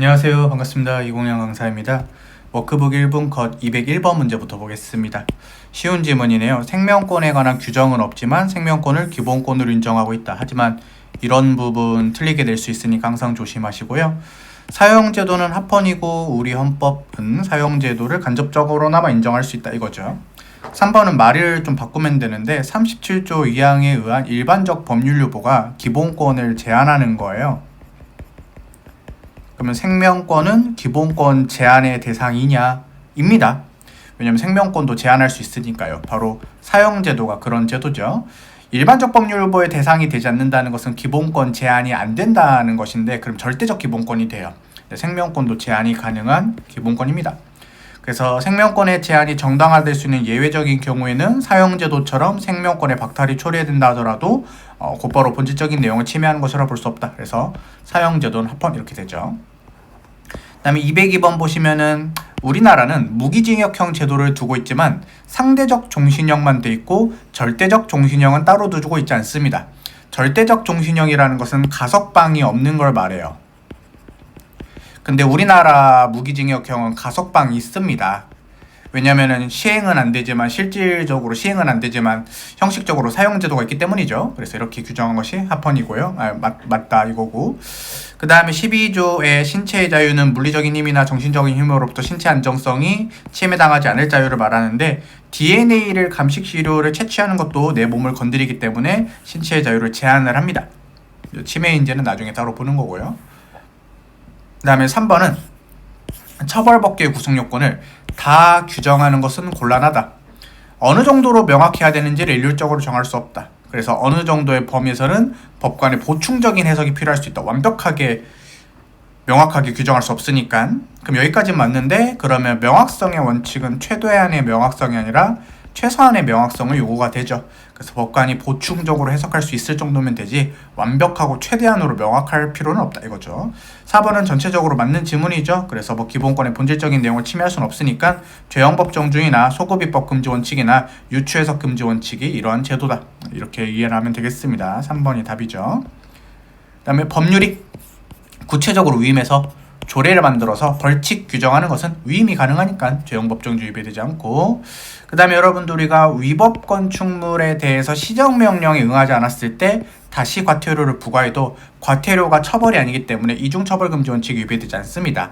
안녕하세요. 반갑습니다. 이공영 강사입니다. 워크북 1분 컷 201번 문제부터 보겠습니다. 쉬운 질문이네요. 생명권에 관한 규정은 없지만 생명권을 기본권으로 인정하고 있다. 하지만 이런 부분 틀리게 될 수 있으니까 항상 조심하시고요. 사형제도는 합헌이고 우리 헌법은 사형제도를 간접적으로나마 인정할 수 있다 이거죠. 3번은 말을 좀 바꾸면 되는데 37조 2항에 의한 일반적 법률 유보가 기본권을 제한하는 거예요. 그러면 생명권은 기본권 제한의 대상이냐? 입니다. 왜냐하면 생명권도 제한할 수 있으니까요. 바로 사형제도가 그런 제도죠. 일반적 법률 유보의 대상이 되지 않는다는 것은 기본권 제한이 안 된다는 것인데 그럼 절대적 기본권이 돼요. 생명권도 제한이 가능한 기본권입니다. 그래서 생명권의 제한이 정당화될 수 있는 예외적인 경우에는 사형제도처럼 생명권의 박탈이 초래된다 하더라도 곧바로 본질적인 내용을 침해하는 것이라 볼 수 없다. 그래서 사형제도는 합헌 이렇게 되죠. 그 다음에 202번 보시면은 우리나라는 무기징역형 제도를 두고 있지만 상대적 종신형만 돼 있고 절대적 종신형은 따로 두고 있지 않습니다. 절대적 종신형이라는 것은 가석방이 없는 걸 말해요. 근데 우리나라 무기징역형은 가석방이 있습니다. 왜냐면은 시행은 안 되지만 실질적으로 시행은 안 되지만 형식적으로 사형제도가 있기 때문이죠. 그래서 이렇게 규정한 것이 합헌이고요. 맞다 이거고. 그 다음에 12조의 신체의 자유는 물리적인 힘이나 정신적인 힘으로부터 신체 안정성이 침해당하지 않을 자유를 말하는데 DNA를 감식 시료를 채취하는 것도 내 몸을 건드리기 때문에 신체의 자유를 제한을 합니다. 침해인지는 나중에 따로 보는 거고요. 그 다음에 3번은 처벌법규의 구성요건을 다 규정하는 것은 곤란하다. 어느 정도로 명확해야 되는지를 일률적으로 정할 수 없다. 그래서 어느 정도의 범위에서는 법관의 보충적인 해석이 필요할 수 있다. 완벽하게 명확하게 규정할 수 없으니까. 그럼 여기까지는 맞는데 그러면 명확성의 원칙은 최대한의 명확성이 아니라 최소한의 명확성을 요구가 되죠. 그래서 법관이 보충적으로 해석할 수 있을 정도면 되지 완벽하고 최대한으로 명확할 필요는 없다 이거죠. 4번은 전체적으로 맞는 지문이죠. 그래서 기본권의 본질적인 내용을 침해할 수는 없으니까 죄형법 정중이나 소급입법 금지 원칙이나 유추해석 금지 원칙이 이러한 제도다. 이렇게 이해를 하면 되겠습니다. 3번이 답이죠. 그 다음에 법률이 구체적으로 위임해서 조례를 만들어서 벌칙 규정하는 것은 위임이 가능하니까 죄형법정주 위배되지 않고, 그 다음에 여러분들 우리가 위법권 충물에 대해서 시정명령에 응하지 않았을 때 다시 과태료를 부과해도 과태료가 처벌이 아니기 때문에 이중처벌금지 원칙이 위배되지 않습니다.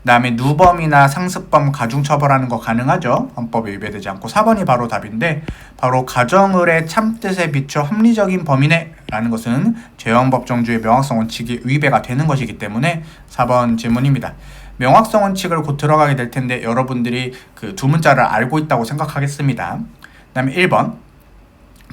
그 다음에 누범이나 상습범 가중처벌하는 거 가능하죠. 헌법에 위배되지 않고. 4번이 바로 답인데 바로 가정의례 참뜻에 비춰 합리적인 범위 내 라는 것은 죄형법정주의 명확성 원칙이 위배가 되는 것이기 때문에 4번 질문입니다. 명확성 원칙을 곧 들어가게 될 텐데 여러분들이 그 두 문자를 알고 있다고 생각하겠습니다. 그 다음에 1번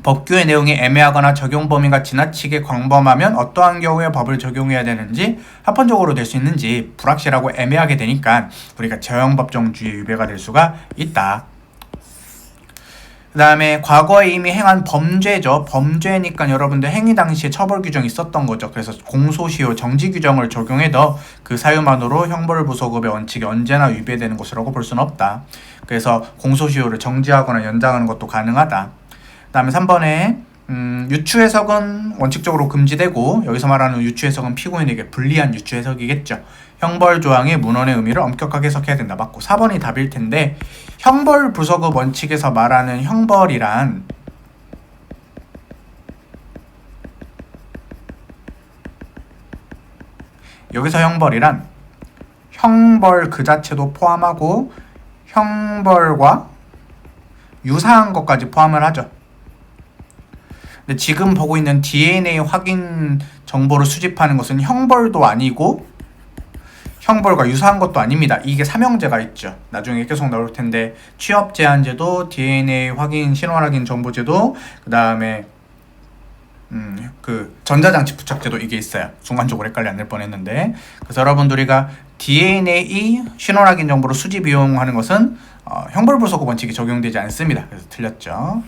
법규의 내용이 애매하거나 적용 범위가 지나치게 광범하면 어떠한 경우에 법을 적용해야 되는지 합헌적으로 될 수 있는지 불확실하고 애매하게 되니까 우리가 죄형법정주의 위배가 될 수가 있다. 그 다음에 과거에 이미 행한 범죄죠. 범죄니까 여러분들 행위 당시에 처벌 규정이 있었던 거죠. 그래서 공소시효 정지 규정을 적용해도 그 사유만으로 형벌부소급의 원칙이 언제나 위배되는 것이라고 볼 수는 없다. 그래서 공소시효를 정지하거나 연장하는 것도 가능하다. 그 다음에 3번에 유추해석은 원칙적으로 금지되고 여기서 말하는 유추해석은 피고인에게 불리한 유추해석이겠죠. 형벌조항의 문헌의 의미를 엄격하게 해석해야 된다. 맞고 4번이 답일 텐데 형벌부소급 원칙에서 말하는 형벌이란 여기서 형벌이란 형벌 그 자체도 포함하고 형벌과 유사한 것까지 포함을 하죠. 근데 지금 보고 있는 DNA 확인 정보를 수집하는 것은 형벌도 아니고 형벌과 유사한 것도 아닙니다. 이게 삼형제가 있죠. 나중에 계속 나올 텐데 취업 제한제도, DNA 확인, 신원 확인 정보제도, 그 다음에 그 전자장치 부착제도 이게 있어요. 순간적으로 헷갈려 안 될 뻔했는데 그래서 여러분들 우리가 DNA 신원 확인 정보를 수집 이용하는 것은 형벌부소급 원칙이 적용되지 않습니다. 그래서 틀렸죠.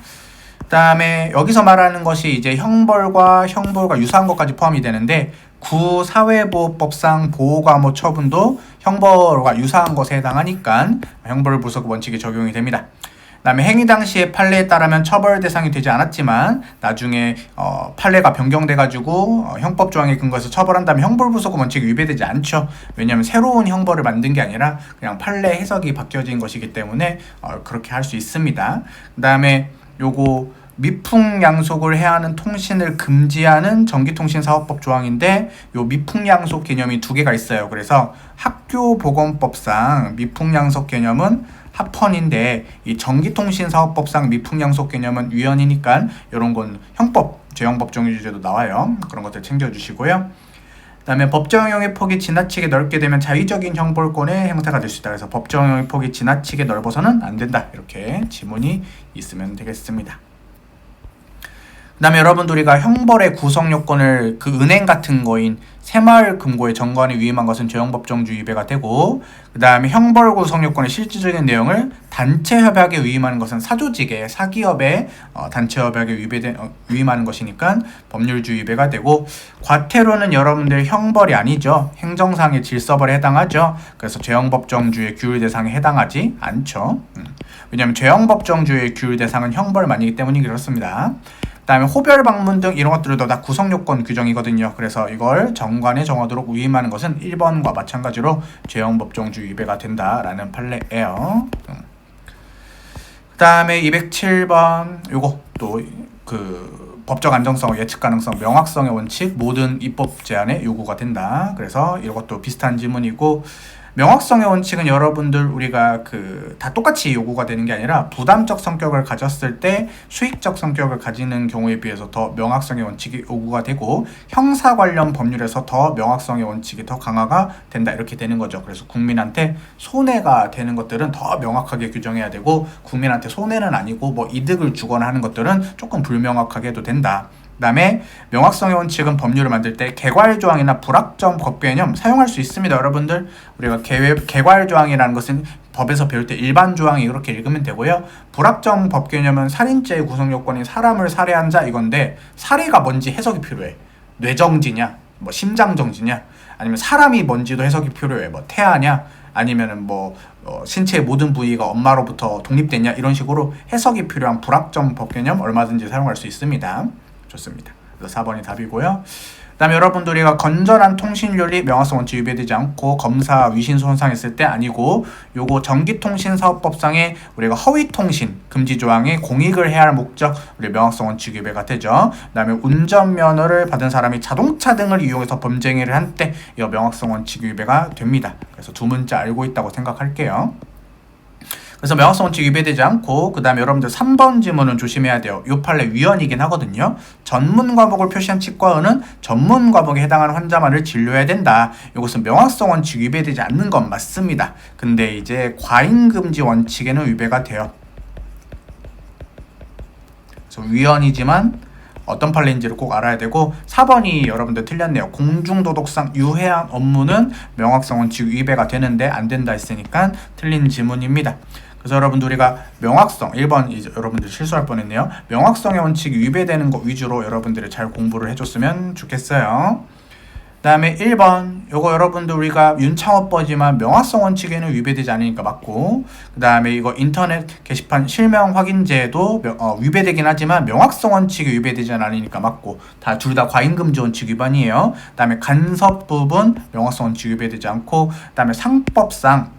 그 다음에 여기서 말하는 것이 이제 형벌과 유사한 것까지 포함이 되는데 구사회보호법상 보호감호 처분도 형벌과 유사한 것에 해당하니까 형벌부소급 원칙이 적용이 됩니다. 그 그다음에 행위 당시에 판례에 따르면 처벌 대상이 되지 않았지만 나중에 판례가 변경돼가지고 형법 조항에 근거해서 처벌한다면 형벌부수금 원칙이 위배되지 않죠. 왜냐하면 새로운 형벌을 만든 게 아니라 그냥 판례 해석이 바뀌어진 것이기 때문에 그렇게 할 수 있습니다. 그다음에 요거 미풍양속을 해야 하는 통신을 금지하는 전기통신사업법 조항인데 요 미풍양속 개념이 두 개가 있어요. 그래서 학교보건법상 미풍양속 개념은 합헌인데 이 전기통신사업법상 미풍양속 개념은 위헌이니까 이런 건 형법, 죄형법정유주제도 나와요. 그런 것들 챙겨주시고요. 그 다음에 법정 영역의 폭이 지나치게 넓게 되면 자의적인 형벌권의 행사가 될 수 있다. 그래서 법정 영역의 폭이 지나치게 넓어서는 안 된다. 이렇게 지문이 있으면 되겠습니다. 그 다음에 여러분들 우리가 형벌의 구성 요건을 그 은행 같은 거인 새마을 금고의 정관에 위임한 것은 죄형법정주 위배가 되고, 그 다음에 형벌 구성 요건의 실질적인 내용을 단체 협약에 위임하는 것은 사조직의 사기업의 단체 협약에 위임하는 것이니까 법률주 위배가 되고, 과태료는 여러분들 형벌이 아니죠. 행정상의 질서벌에 해당하죠. 그래서 죄형법정주의 규율 대상에 해당하지 않죠. 왜냐하면 죄형법정주의 규율 대상은 형벌만이기 때문이 그렇습니다. 그 다음에 호별 방문 등 이런 것들도 다 구성요건 규정이거든요. 그래서 이걸 정관에 정하도록 위임하는 것은 1번과 마찬가지로 죄형법정주 위배가 된다라는 판례예요. 그 다음에 207번 요거 또 그 법적 안정성, 예측 가능성, 명확성의 원칙 모든 입법 제한에 요구가 된다. 그래서 이것도 비슷한 지문이고, 명확성의 원칙은 여러분들 우리가 다 똑같이 요구가 되는 게 아니라 부담적 성격을 가졌을 때 수익적 성격을 가지는 경우에 비해서 더 명확성의 원칙이 요구가 되고, 형사 관련 법률에서 더 명확성의 원칙이 더 강화가 된다. 이렇게 되는 거죠. 그래서 국민한테 손해가 되는 것들은 더 명확하게 규정해야 되고, 국민한테 손해는 아니고 뭐 이득을 주거나 하는 것들은 조금 불명확하게 해도 된다. 그 다음에 명확성의 원칙은 법률을 만들 때 개괄조항이나 불확정 법개념 사용할 수 있습니다. 여러분들 우리가 개괄조항이라는 것은 법에서 배울 때 일반 조항이 이렇게 읽으면 되고요. 불확정 법개념은 살인죄의 구성요건인 사람을 살해한 자 이건데, 살해가 뭔지 해석이 필요해. 뇌정지냐, 뭐 심장정지냐, 아니면 사람이 뭔지도 해석이 필요해. 뭐 태아냐, 아니면은 신체의 모든 부위가 엄마로부터 독립됐냐, 이런 식으로 해석이 필요한 불확정 법개념 얼마든지 사용할 수 있습니다. 좋습니다. 그래서 4번이 답이고요. 그 다음에 여러분들이 건전한 통신윤리 명확성 원칙 위배되지 않고 검사 위신 손상했을 때 아니고, 요거 전기통신사업법상에 우리가 허위통신 금지 조항에 공익을 해야 할 목적 우리 명확성 원칙 위배가 되죠. 그 다음에 운전면허를 받은 사람이 자동차 등을 이용해서 범죄행위를 한 때 이 명확성 원칙 위배가 됩니다. 그래서 두 문자 알고 있다고 생각할게요. 그래서 명확성 원칙 위배되지 않고, 그 다음에 여러분들 3번 지문은 조심해야 돼요. 요 판례 위헌이긴 하거든요. 전문 과목을 표시한 치과의는 전문 과목에 해당하는 환자만을 진료해야 된다. 이것은 명확성 원칙 위배되지 않는 건 맞습니다. 근데 이제 과잉금지 원칙에는 위배가 돼요. 그래서 위헌이지만 어떤 판례인지를 꼭 알아야 되고, 4번이 여러분들 틀렸네요. 공중도덕상 유해한 업무는 명확성 원칙 위배가 되는데 안 된다 했으니까 틀린 지문입니다. 그래서 여러분들 우리가 명확성 1번 이제 여러분들 실수할 뻔했네요. 명확성의 원칙이 위배되는 것 위주로 여러분들이 잘 공부를 해줬으면 좋겠어요. 그 다음에 1번 요거 여러분들 우리가 윤창호법이지만 명확성 원칙에는 위배되지 않으니까 맞고, 그 다음에 이거 인터넷 게시판 실명 확인제도 위배되긴 하지만 명확성 원칙이 위배되지 않으니까 맞고, 둘 다 과잉금지 원칙 위반이에요. 그 다음에 간섭 부분 명확성 원칙 위배되지 않고, 그 다음에 상법상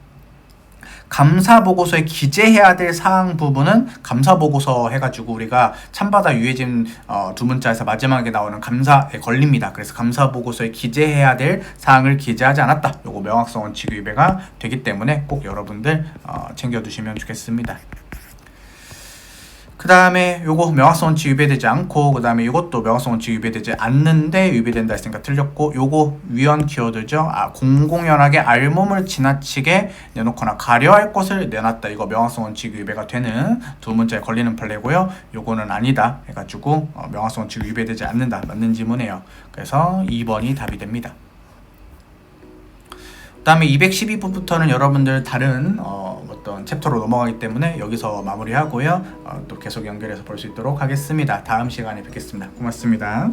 감사보고서에 기재해야 될 사항 부분은 감사보고서 해가지고 우리가 참바다 유해진 두 문자에서 마지막에 나오는 감사에 걸립니다. 그래서 감사보고서에 기재해야 될 사항을 기재하지 않았다. 요거 명확성 원칙 위배가 되기 때문에 꼭 여러분들 챙겨두시면 좋겠습니다. 그 다음에 요거 명확성 원칙 위배되지 않고, 그 다음에 이것도 명확성 원칙 위배되지 않는데 위배된다 했으니까 틀렸고, 요거 위헌 키워드죠. 공공연하게 알몸을 지나치게 내놓거나 가려할 것을 내놨다. 이거 명확성 원칙 위배가 되는 두 문자에 걸리는 판례고요. 요거는 아니다 해가지고 명확성 원칙 위배되지 않는다. 맞는 지문이에요. 그래서 2번이 답이 됩니다. 그 다음에 212부부터는 여러분들 다른 어떤 챕터로 넘어가기 때문에 여기서 마무리하고요. 또 계속 연결해서 볼 수 있도록 하겠습니다. 다음 시간에 뵙겠습니다. 고맙습니다.